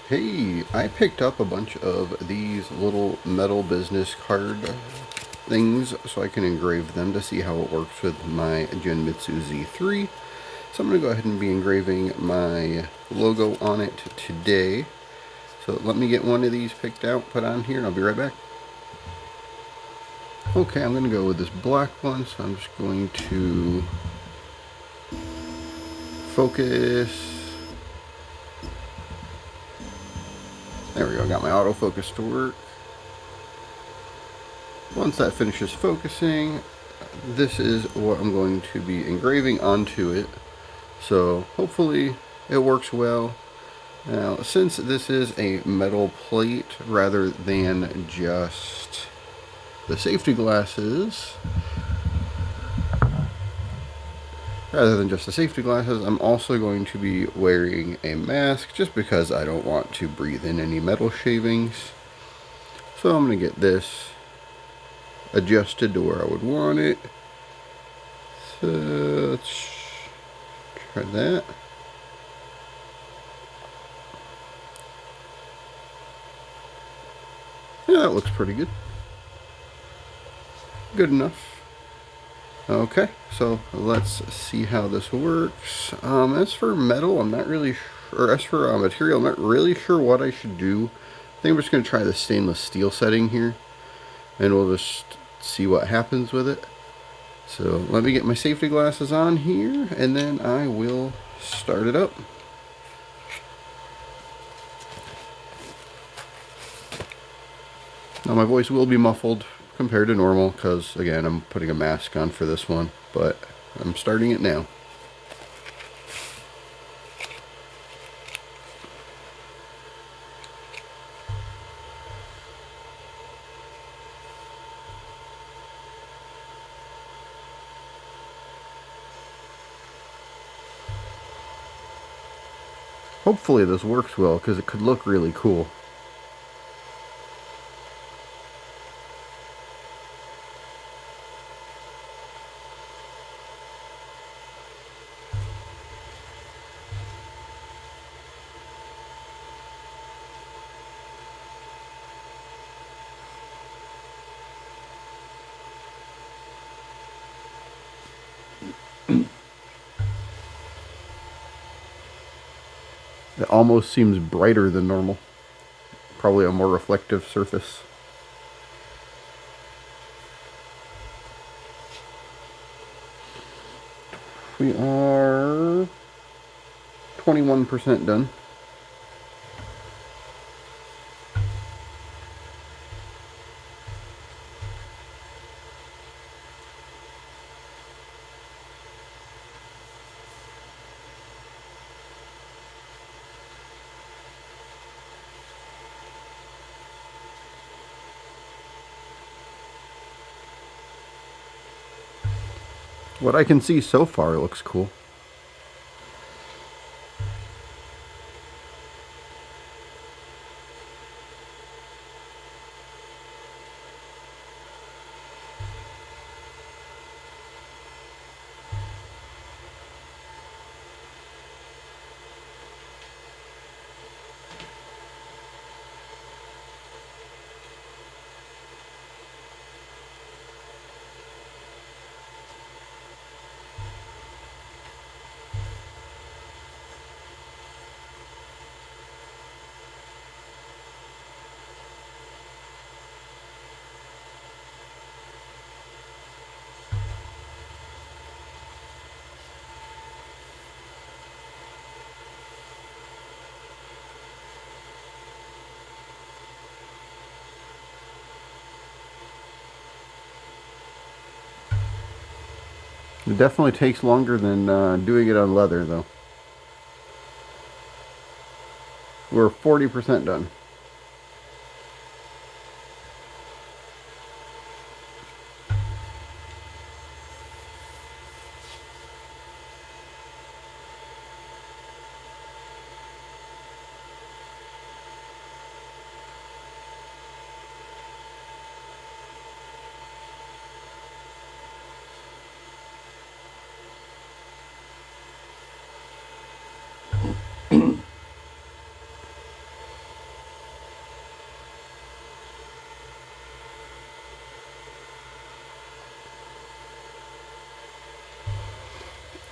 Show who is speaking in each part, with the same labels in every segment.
Speaker 1: Hey, I picked up a bunch of these little metal business card things so I can engrave them to see how it works with my Genmitsu Z3. So I'm going to go ahead and be engraving my logo on it today. So let me get one of these picked out, put on here, and I'll be right back. Okay, I'm going to go with this black one, so I'm just going to focus. There we go, got my autofocus to work. Once that finishes focusing, this is what I'm going to be engraving onto it. So hopefully it works well. Now, since this is a metal plate rather than just the safety glasses, I'm also going to be wearing a mask just because I don't want to breathe in any metal shavings. So I'm going to get this adjusted to where I would want it. So let's try that. Yeah, that looks pretty good. Good enough. Okay, so let's see how this works. As for metal, I'm not really sure. As for material, I'm not really sure what I should do. I think I'm just going to try the stainless steel setting here, and we'll just see what happens with it. So let me get my safety glasses on here, and then I will start it up. Now my voice will be muffled compared to normal because, again, I'm putting a mask on for this one, but I'm starting it now. Hopefully this works well because it could look really cool. It almost seems brighter than normal. Probably a more reflective surface. We are 21% done. What I can see so far looks cool. It definitely takes longer than doing it on leather, though. We're 40% done.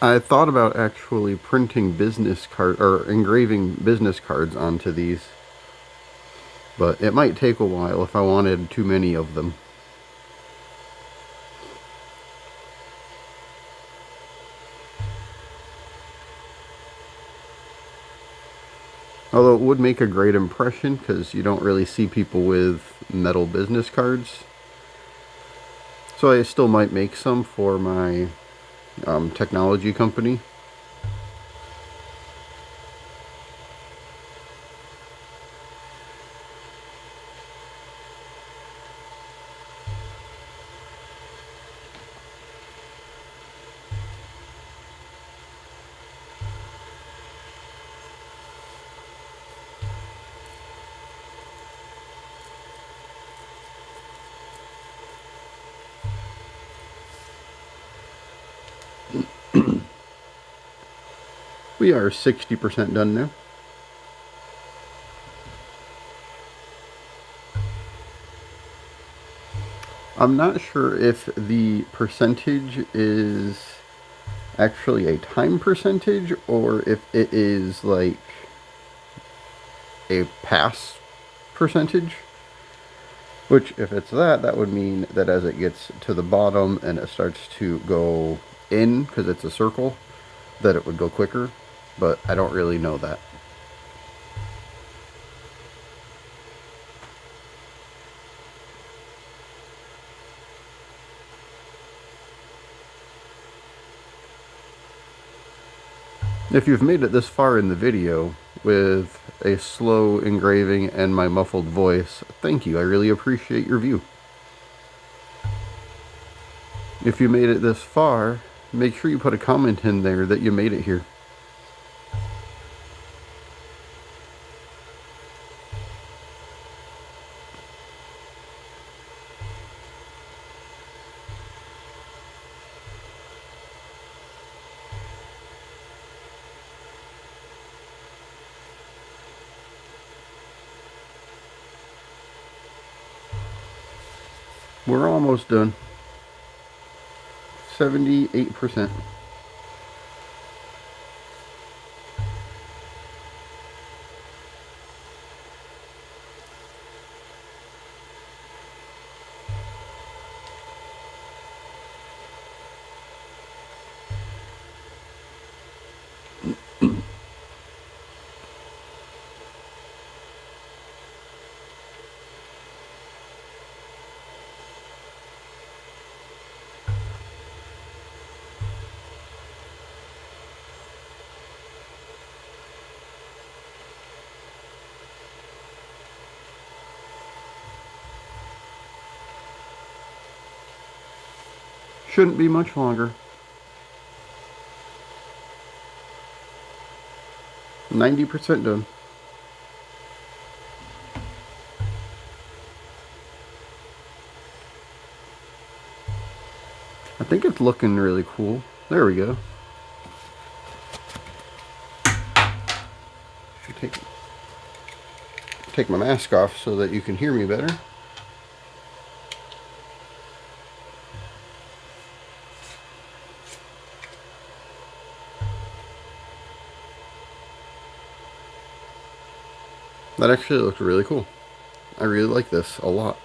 Speaker 1: I thought about actually printing business card or engraving business cards onto these, but it might take a while if I wanted too many of them. Although it would make a great impression because you don't really see people with metal business cards. So I still might make some for my technology company. We are 60% done now. I'm not sure if the percentage is actually a time percentage or if it is like a pass percentage. Which, if it's that, that would mean that as it gets to the bottom and it starts to go in, because it's a circle, that it would go quicker. But I don't really know that. If you've made it this far in the video with a slow engraving and my muffled voice, thank you. I really appreciate your view. If you made it this far, make sure you put a comment in there that you made it here. We're almost done. 78%. Shouldn't be much longer. 90% done. I think it's looking really cool. There we go. Should take my mask off so that you can hear me better. That actually looked really cool. I really like this a lot.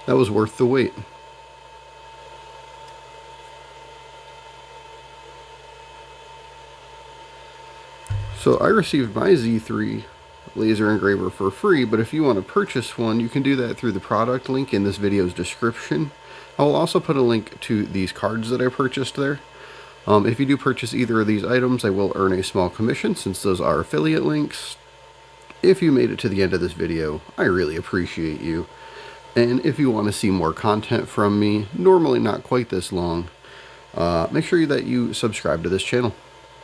Speaker 1: That was worth the wait. So I received my Z3 laser engraver for free, but if you want to purchase one, you can do that through the product link in this video's description. I will also put a link to these cards that I purchased there. If you do purchase either of these items, I will earn a small commission since those are affiliate links. If you made it to the end of this video, I really appreciate you. And if you want to see more content from me, normally not quite this long, make sure that you subscribe to this channel.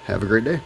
Speaker 1: Have a great day.